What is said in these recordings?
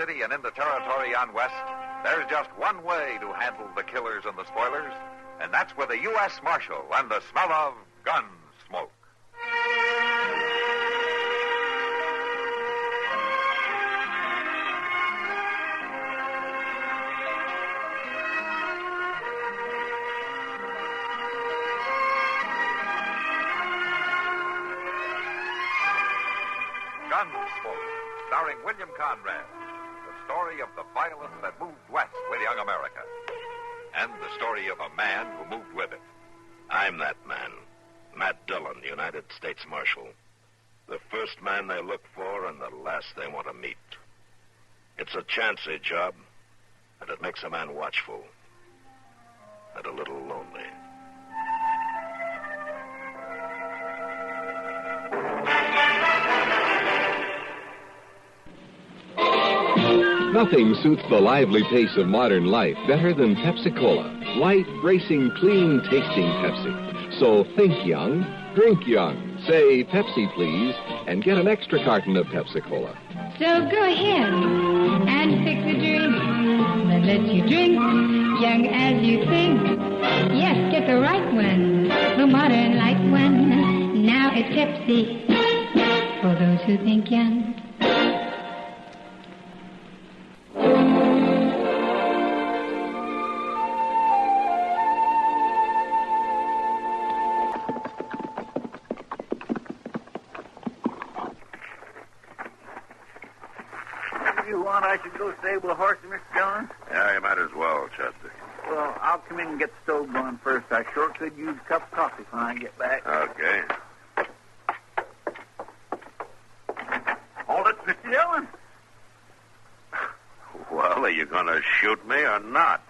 city and in the territory on west, there's just one way to handle the killers and the spoilers, and that's with a U.S. Marshal and the smell of gun smoke. Gunsmoke, starring William Conrad. The story of the violence that moved west with young America. And the story of a man who moved with it. I'm that man. Matt Dillon, United States Marshal. The first man they look for and the last they want to meet. It's a chancy job, and it makes a man watchful. And a little lonely. Nothing suits the lively pace of modern life better than Pepsi-Cola. Light, racing, clean-tasting Pepsi. So think young, drink young. Say Pepsi, please, and get an extra carton of Pepsi-Cola. So go ahead and fix a drink that lets you drink young as you think. Yes, get the right one, the modern light one. Now it's Pepsi for those who think young. I should go stable a horse, Mr. Dillon? Yeah, you might as well, Chester. Well, I'll come in and get the stove going first. I sure could use a cup of coffee when I get back. Okay. Hold it, Mr. Dillon. Well, are you going to shoot me or not?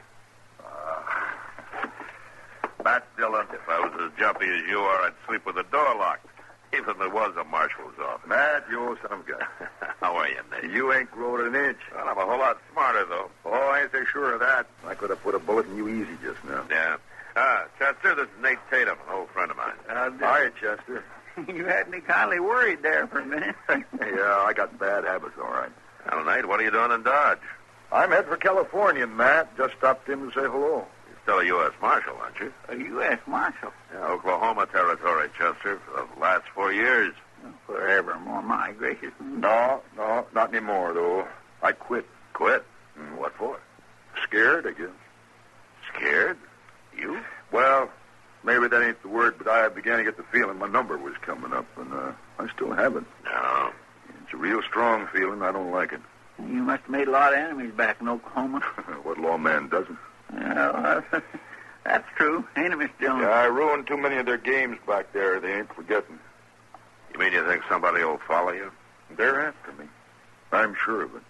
Matt Dillon, if I was as jumpy as you are, I'd sleep with the door locked. Even if there was a marshal's office. Matt, you're some guy. How are you, Nate? You ain't grown an inch. Well, I'm a whole lot smarter, though. Oh, I ain't so sure of that. I could have put a bullet in you easy just now. Yeah. Chester, this is Nate Tatum, an old friend of mine. Hi, Chester. You had me kindly worried there for a minute. Yeah, I got bad habits, all right. Well, Nate, what are you doing in Dodge? I'm heading for California, Matt. Just stopped in to say hello. You're still a U.S. Marshal, aren't you? A U.S. Marshal? Yeah, Oklahoma Territory, Chester, for the last 4 years. Forevermore, my gracious. No, not anymore, though. I quit. Quit? What for? Scared, I guess. Scared? You? Well, maybe that ain't the word, but I began to get the feeling my number was coming up, and I still have it. No. It's a real strong feeling. I don't like it. You must have made a lot of enemies back in Oklahoma. What lawman doesn't? Yeah, that's true, ain't it, Mr. Dillon? Yeah, I ruined too many of their games back there. They ain't forgetting. You mean you think somebody will follow you? They're after me. I'm sure of it.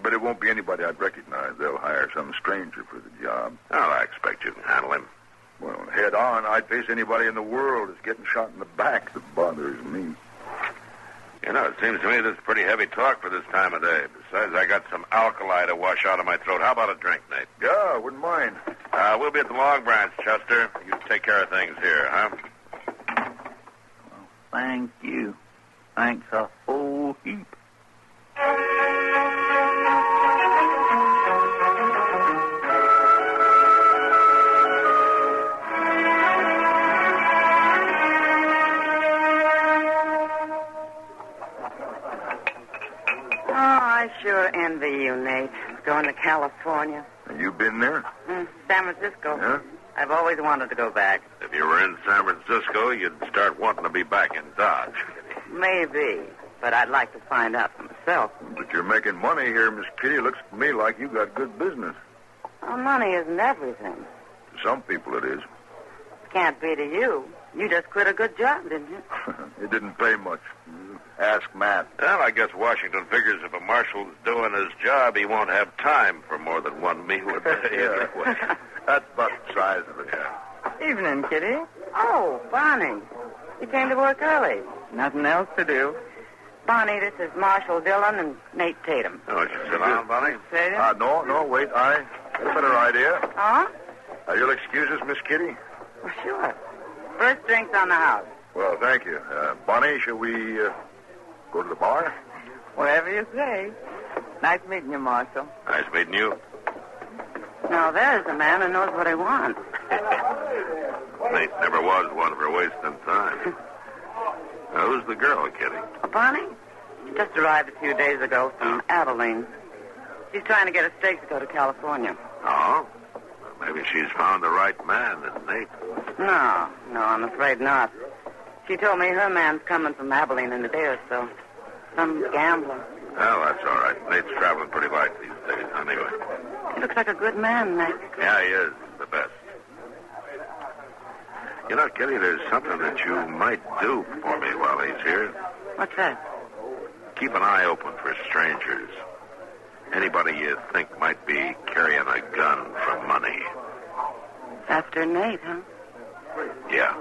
But it won't be anybody I'd recognize. They'll hire some stranger for the job. Well, I expect you can handle him. Well, head on, I'd face anybody in the world that's getting shot in the back that bothers me. You know, it seems to me this is pretty heavy talk for this time of day. Besides, I got some alkali to wash out of my throat. How about a drink, Nate? Yeah, I wouldn't mind. We'll be at the Long Branch, Chester. You take care of things here, huh? Well, thank you. Thanks a whole heap. I sure envy you, Nate. Going to California. You been there? San Francisco. Yeah? I've always wanted to go back. If you were in San Francisco, you'd start wanting to be back in Dodge. Maybe, but I'd like to find out for myself. But you're making money here, Miss Kitty. Looks to me like you got good business. Well, money isn't everything. To some people it is. Can't be to you. You just quit a good job, didn't you? It didn't pay much. Ask Matt. Well, I guess Washington figures if a marshal's doing his job, he won't have time for more than one meal a day. Yeah. That's about the size of it. Yeah. Evening, Kitty. Oh, Bonnie. You came to work early. Nothing else to do. Bonnie, this is Marshal Dillon and Nate Tatum. Oh, you sit down, Bonnie. Tatum? No, wait. I got a better idea. Huh? You'll excuse us, Miss Kitty? Well, sure. First drinks on the house. Well, thank you. Bonnie, shall we go to the bar? Whatever you say. Nice meeting you, Marshal. Nice meeting you. Now, there's a man who knows what he wants. Nate never was one for wasting time. Now, who's the girl, Kitty? Bonnie? She just arrived a few days ago from Abilene. She's trying to get a stake to go to California. Oh? Well, maybe she's found the right man in Nate. No, I'm afraid not. She told me her man's coming from Abilene in a day or so. Some gambler. Well, that's all right. Nate's traveling pretty light these days, anyway. He looks like a good man, Nate. Yeah, he is. The best. You know, Kitty, there's something that you might do for me while he's here. What's that? Keep an eye open for strangers. Anybody you think might be carrying a gun for money. After Nate, huh? Yeah.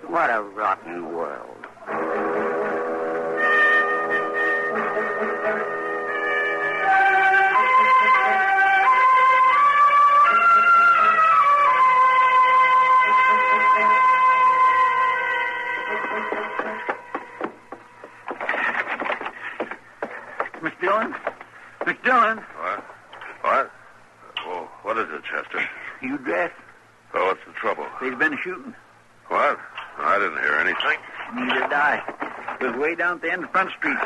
What a rotten world. Miss Dillon? Miss Dillon? What? What? Well, what is it, Chester? You dressed? Oh, what's the trouble? There's been a shooting. What? I didn't hear anything. Neither did I. It was way down at the end of Front Street.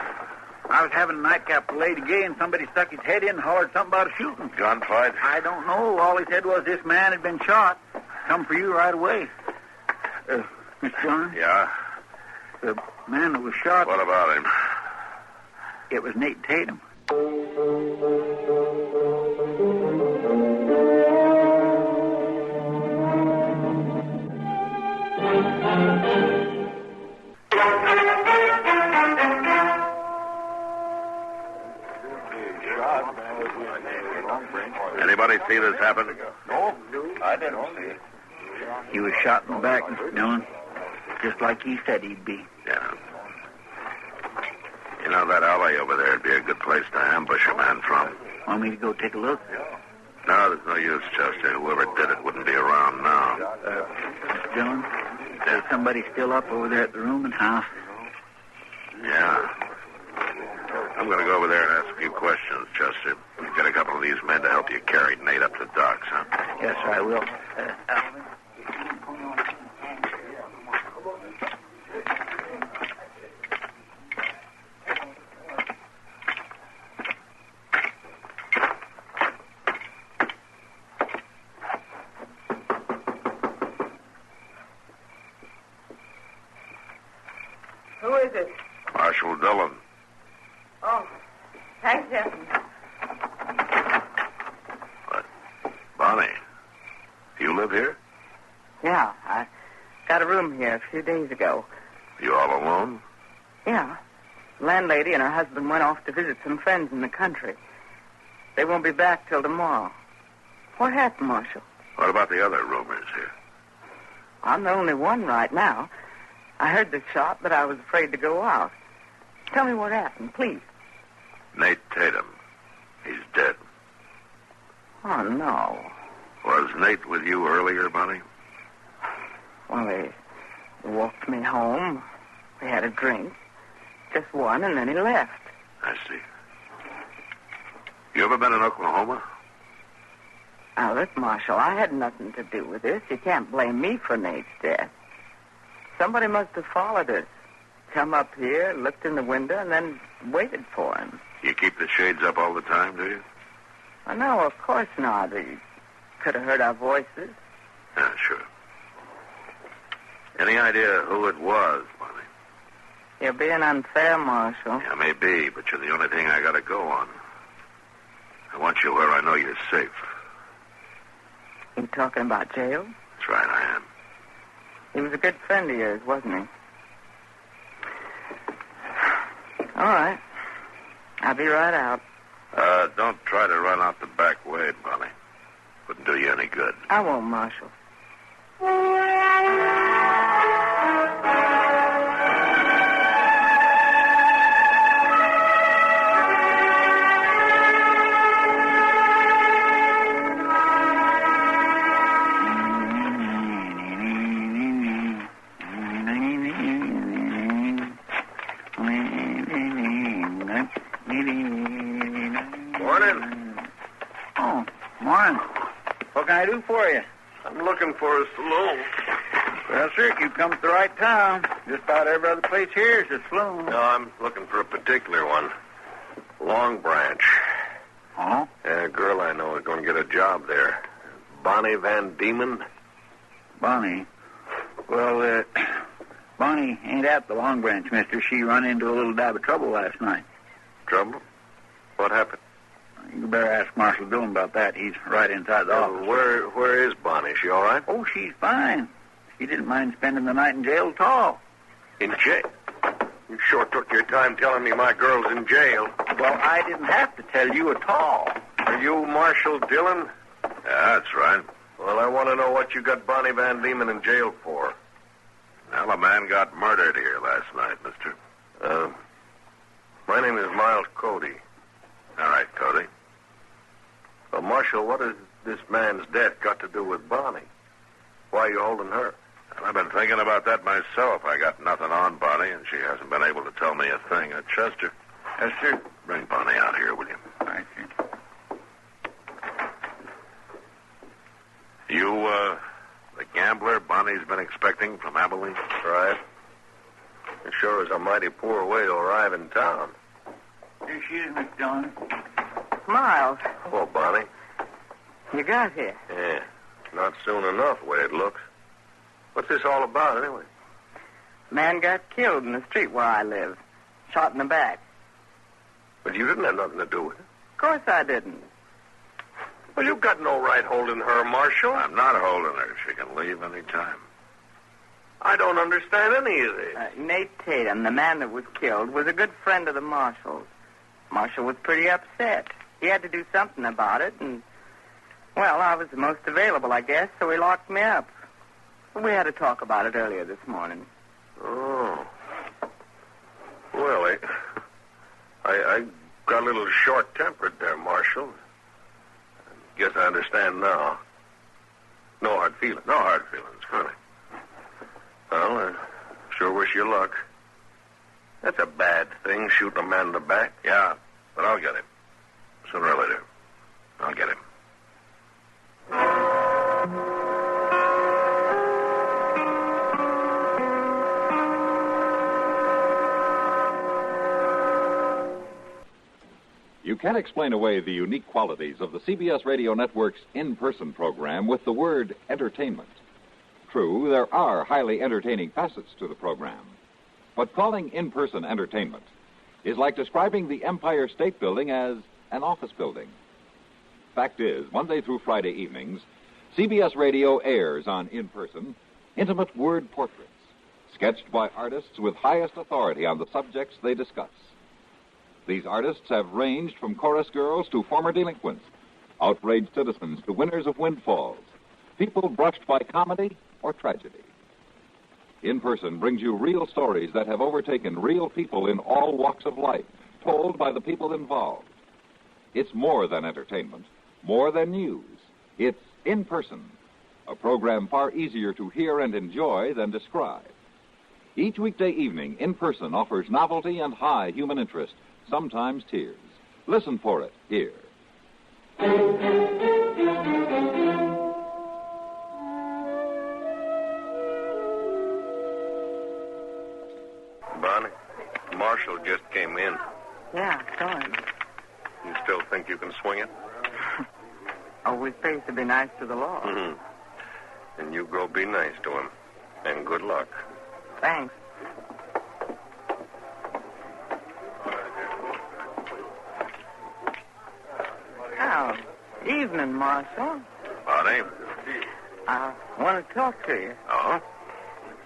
I was having a nightcap for Lady Gay, and somebody stuck his head in and hollered something about a shooting. Gunfight? I don't know. All he said was this man had been shot. Come for you right away. Miss Dillon? Yeah? The man that was shot... What about him? It was Nate Tatum. Anybody see this happen? No, I didn't see it. He was shot in the back, Mr. Dillon. Just like he said he'd be. Yeah. You know, that alley over there would be a good place to ambush a man from. Want me to go take a look? No, there's no use, Chester. Whoever did it wouldn't be around now. Mr. Dillon, there's somebody still up over there at the rooming house. Yeah. I'm going to go over there and ask a few questions, Chester. Get a couple of these men to help you carry Nate up to the docks, huh? Yes, I will. Who is it? Marshal Dillon. Oh, thanks, Jeff. What? Bonnie, you live here? Yeah, I got a room here a few days ago. You all alone? Yeah. Landlady and her husband went off to visit some friends in the country. They won't be back till tomorrow. What happened, Marshal? What about the other roomers here? I'm the only one right now. I heard the shot, but I was afraid to go out. Tell me what happened, please. Nate Tatum. He's dead. Oh, no. Was Nate with you earlier, Bonnie? Well, he walked me home. We had a drink. Just one, and then he left. I see. You ever been in Oklahoma? Now, look, Marshal, I had nothing to do with this. You can't blame me for Nate's death. Somebody must have followed us. Come up here, looked in the window, and then waited for him. You keep the shades up all the time, do you? Oh, no, of course not. He could have heard our voices. Yeah, sure. Any idea who it was, Bonnie? You're being unfair, Marshal. Yeah, maybe, but you're the only thing I gotta go on. I want you where I know you're safe. You talking about jail? That's right, I am. He was a good friend of yours, wasn't he? All right. I'll be right out. Don't try to run out the back way, Bonnie. Wouldn't do you any good. I won't, Marshal. What can I do for you? I'm looking for a saloon. Well, sir, you come to the right town. Just about every other place here is a saloon. No, I'm looking for a particular one. Long Branch. Oh? A girl I know is going to get a job there. Bonnie Van Diemen. Bonnie. Well, Bonnie ain't at the Long Branch, mister. She run into a little dab of trouble last night. Trouble? What happened? You better ask Marshal Dillon about that. He's right inside the office. Where is Bonnie? Is she all right? Oh, she's fine. She didn't mind spending the night in jail at all. In jail? You sure took your time telling me my girl's in jail. Well, I didn't have to tell you at all. Are you Marshal Dillon? Yeah, that's right. Well, I want to know what you got Bonnie Van Diemen in jail for. Well, a man got murdered here last night, mister. My name is Miles Cody. All right, Cody. Well, Marshal, what has this man's death got to do with Bonnie? Why are you holding her? Well, I've been thinking about that myself. I got nothing on Bonnie, and she hasn't been able to tell me a thing. Chester. Yes, sir. Bring Bonnie out here, will you? All right, sir. You, the gambler Bonnie's been expecting from Abilene? Right. It sure is a mighty poor way to arrive in town. Here she is, Miss Dillon. Miles, Hello, Bonnie. you got here. Yeah. Not soon enough, the way it looks. What's this all about, anyway? Man got killed in the street where I live. Shot in the back. But you didn't have nothing to do with it. Of course I didn't. Well, you've got no right holding her, Marshal. I'm not holding her. She can leave any time. I don't understand any of this. Nate Tatum, the man that was killed, was a good friend of the Marshal's. Marshal was pretty upset. He had to do something about it, and, well, I was the most available, I guess, so he locked me up. We had a talk about it earlier this morning. Oh. Well, I got a little short-tempered there, Marshal. Guess I understand now. No hard feelings. No hard feelings, funny. Well, I sure wish you luck. That's a bad thing, shooting a man in the back. Yeah, but I'll get him. Sooner or later. I'll get him. You can't explain away the unique qualities of the CBS Radio Network's in-person program with the word entertainment. True, there are highly entertaining facets to the program. But calling in-person entertainment is like describing the Empire State Building as an office building. Fact is, Monday through Friday evenings, CBS Radio airs on in-person intimate word portraits, sketched by artists with highest authority on the subjects they discuss. These artists have ranged from chorus girls to former delinquents, outraged citizens to winners of windfalls, people brushed by comedy or tragedy. In Person brings you real stories that have overtaken real people in all walks of life, told by the people involved. It's more than entertainment, more than news. It's In Person, a program far easier to hear and enjoy than describe. Each weekday evening, In Person offers novelty and high human interest, sometimes tears. Listen for it here. Bonnie, Marshal just came in. Yeah, saw him. You still think you can swing it? Always pays to be nice to the law. Mm-hmm. And you go be nice to him. And good luck. Thanks. Oh, evening, Marshal. Bonnie? I want to talk to you. Oh?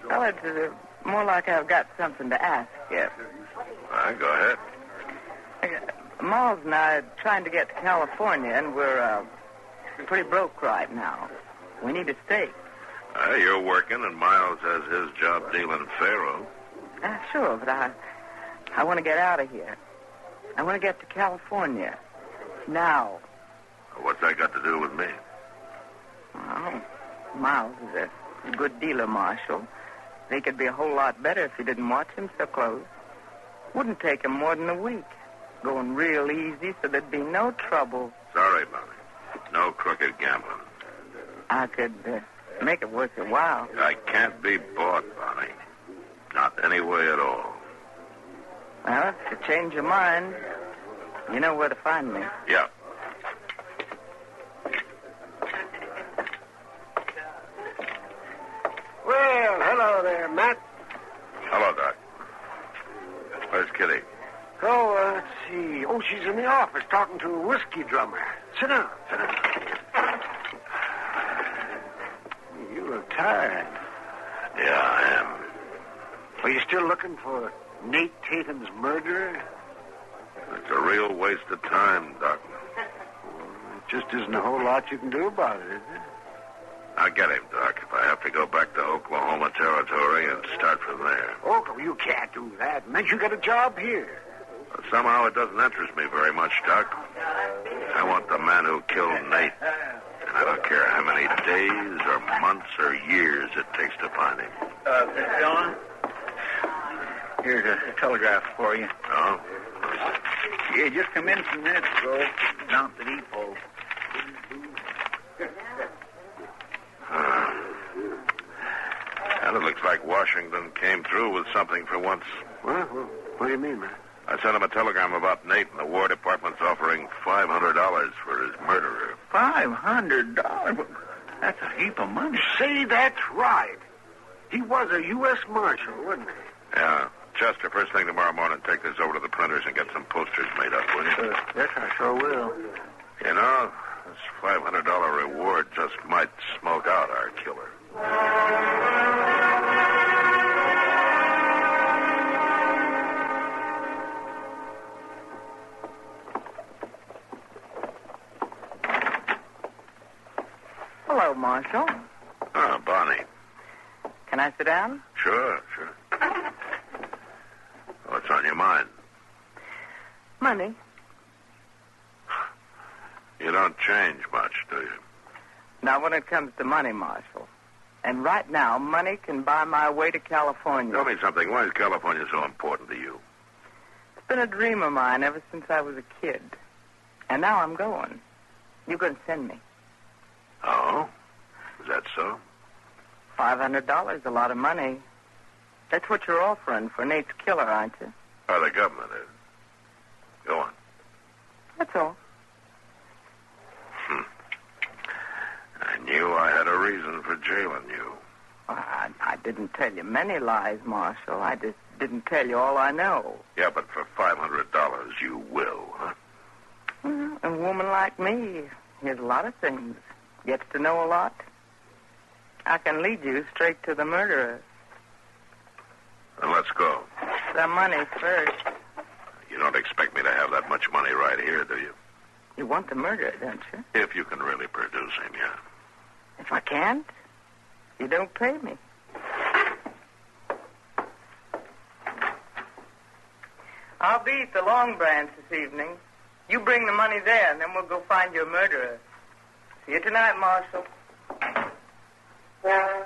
Well, it's more like I've got something to ask you. All right, go ahead. Miles and I are trying to get to California, and we're pretty broke right now. We need a stake. You're working, and Miles has his job dealing faro. Sure, but I want to get out of here. I want to get to California. Now. What's that got to do with me? Well, Miles is a good dealer, Marshal. He could be a whole lot better if he didn't watch him so close. Wouldn't take him more than a week. Going real easy so there'd be no trouble. Sorry, Bonnie. No crooked gambling. I could make it worth your while. I can't be bought, Bonnie. Not any way at all. Well, if you change your mind, you know where to find me. Yeah. Well, hello there, Matt. Hello, Doc. Where's Kitty? Oh, let's see. Oh, she's in the office talking to a whiskey drummer. Sit down. You look tired. Yeah, I am. Are you still looking for Nate Tatum's murderer? It's a real waste of time, Doc. Well, it just isn't a whole lot you can do about it, is there? I'll get him, Doc, if I have to go back to Oklahoma Territory and start from there. Oh, you can't do that. Meant you got a job here. But somehow it doesn't interest me very much, Doc. I want the man who killed Nate. And I don't care how many days or months or years it takes to find him. John? Here's a telegraph for you. Oh? Yeah, just come in some minutes ago. Down at the depot. And it looks like Washington came through with something for once. Well, what do you mean, man? I sent him a telegram about Nate, and the War Department's offering $500 for his murderer. $500? That's a heap of money. Say that's right. He was a U.S. Marshal, wasn't he? Yeah. Chester, first thing tomorrow morning, take this over to the printers and get some posters made up, will you? Yes, I sure will. You know, this $500 reward just might smoke out our killer. Hello, Marshal. Oh, Bonnie. Can I sit down? Sure. What's on your mind? Money. You don't change much, do you? Not when it comes to money, Marshal. And right now, money can buy my way to California. Tell me something. Why is California so important to you? It's been a dream of mine ever since I was a kid. And now I'm going. You're going to send me. Oh? Is that so? $500 is a lot of money. That's what you're offering for Nate's killer, aren't you? Oh, the government is. Go on. That's all. I knew I had a reason for jailing you. Well, I didn't tell you many lies, Marshal. I just didn't tell you all I know. Yeah, but for $500 you will, huh? Well, a woman like me hears a lot of things. Gets to know a lot. I can lead you straight to the murderer. Then let's go. The money first. You don't expect me to have that much money right here, do you? You want the murderer, don't you? If you can really produce him, yeah. If I can't, you don't pay me. I'll be at the Long Branch this evening. You bring the money there, and then we'll go find your murderer. See you tonight, Marshal. Well,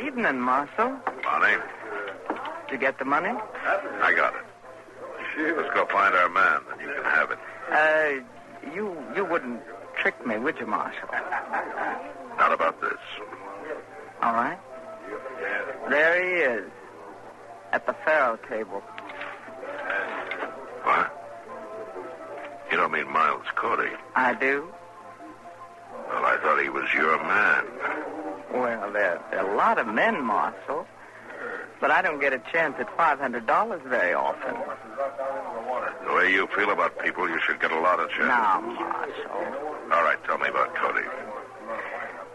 evening, Marshal. Bonnie, Did you get the money? I got it. Let's go find our man, and you can have it. You wouldn't trick me, would you, Marshal? Not about this. All right. There he is, at the faro table. What? You don't mean Miles Cody? I do. Well, I thought he was your man. Well, there are a lot of men, Marshal. But I don't get a chance at $500 very often. The way you feel about people, you should get a lot of chances. Now, Marshal. All right, tell me about Cody.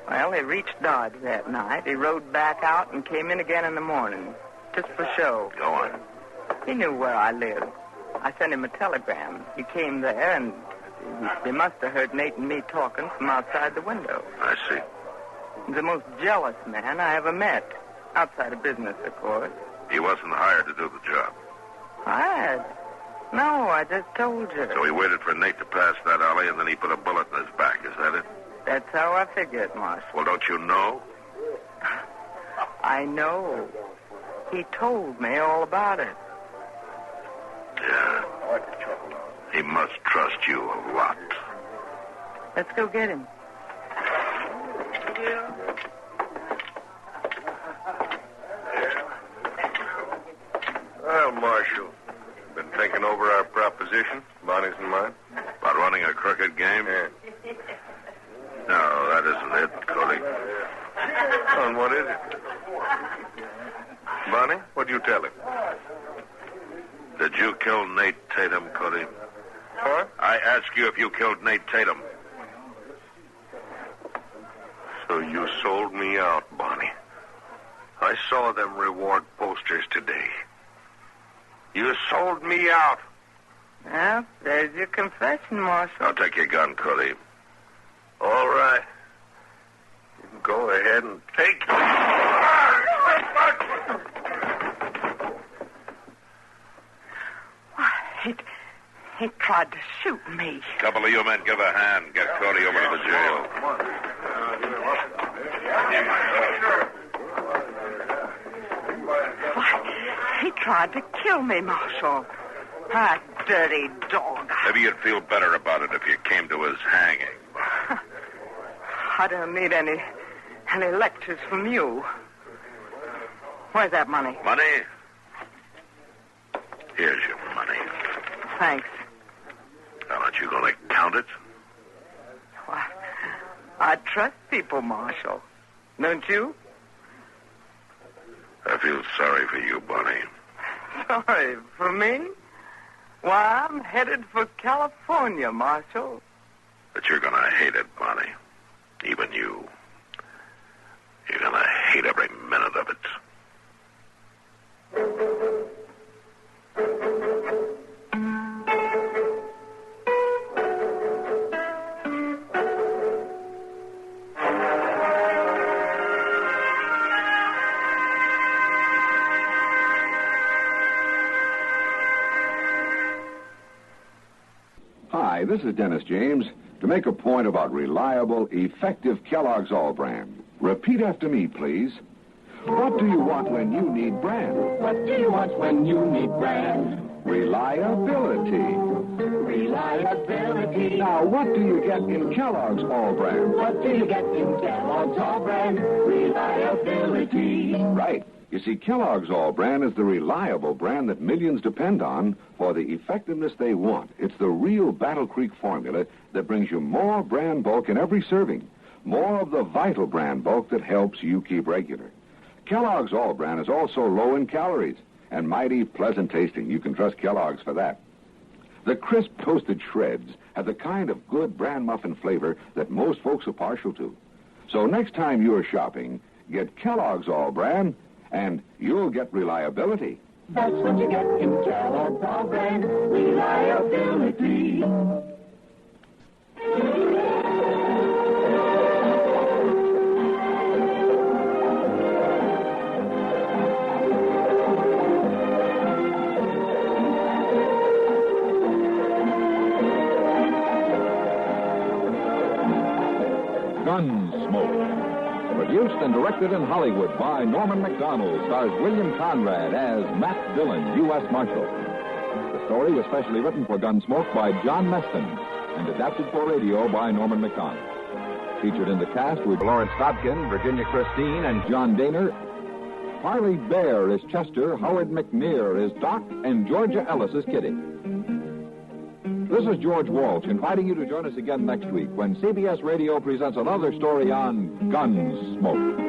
Well, he reached Dodge that night. He rode back out and came in again in the morning. Just for show. Go on. He knew where I lived. I sent him a telegram. He came there, and he must have heard Nate and me talking from outside the window. I see. He's the most jealous man I ever met. Outside of business, of course. He wasn't hired to do the job. Hired? No, I just told you. So he waited for Nate to pass that alley, and then he put a bullet in his back. Is that it? That's how I figure it, Marshal. Well, don't you know? I I know. He told me all about it. Yeah. He must trust you a lot. Let's go get him. Well, Marshal, been thinking over our proposition, Bonnie's and mine. About running a crooked game? Yeah. No, that isn't it, Cody. Well, and what is it? Bonnie, what'd you tell him? Did you kill Nate Tatum, Cody? What? I ask you if you killed Nate Tatum. So you sold me out, Bonnie. I saw them reward posters today. You sold me out. Well, there's your confession, Marshal. Now take your gun, Cody. All right. You can go ahead and take it. He tried to shoot me. Couple of you men give a hand. Get Cody over to the jail. Why, he tried to kill me, Marshal. That dirty dog. Maybe you'd feel better about it if you came to his hanging. I don't need any lectures from you. Where's that money? Money? Here's your money. Thanks. Now, aren't you going to count it? Why, I trust people, Marshal. Don't you? I feel sorry for you, Bonnie. Sorry for me? Why, I'm headed for California, Marshal. But you're going to hate it, Bonnie. Even you. You're going to hate every minute of it. Hi, this is Dennis James to make a point about reliable, effective Kellogg's All Brand. Repeat after me, please. What do you want when you need brand? What do you want when you need brand? Reliability. Reliability. Now, what do you get in Kellogg's All Brand? What do you get in Kellogg's All Brand? Reliability. Right. You see, Kellogg's All Brand is the reliable brand that millions depend on for the effectiveness they want. It's the real Battle Creek formula that brings you more brand bulk in every serving. More of the vital brand bulk that helps you keep regular. Kellogg's All Brand is also low in calories and mighty pleasant tasting. You can trust Kellogg's for that. The crisp toasted shreds have the kind of good brand muffin flavor that most folks are partial to. So next time you're shopping, get Kellogg's All Brand, and you'll get reliability. That's what you get in Kellogg's All Brand. Reliability. Gunsmoke. Produced and directed in Hollywood by Norman Macdonald, stars William Conrad as Matt Dillon, U.S. Marshal. The story was specially written for Gunsmoke by John Meston and adapted for radio by Norman Macdonald. Featured in the cast were Lawrence Dobkin, Virginia Christine, and John Daner. Harley Bear is Chester, Howard McNear is Doc, and Georgia Ellis is Kitty. This is George Walsh inviting you to join us again next week when CBS Radio presents another story on Gunsmoke.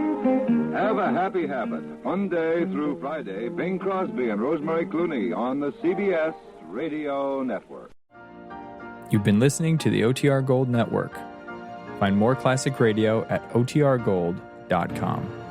Have a happy habit. Fun day through Friday. Bing Crosby and Rosemary Clooney on the CBS Radio Network. You've been listening to the OTR Gold Network. Find more classic radio at otrgold.com.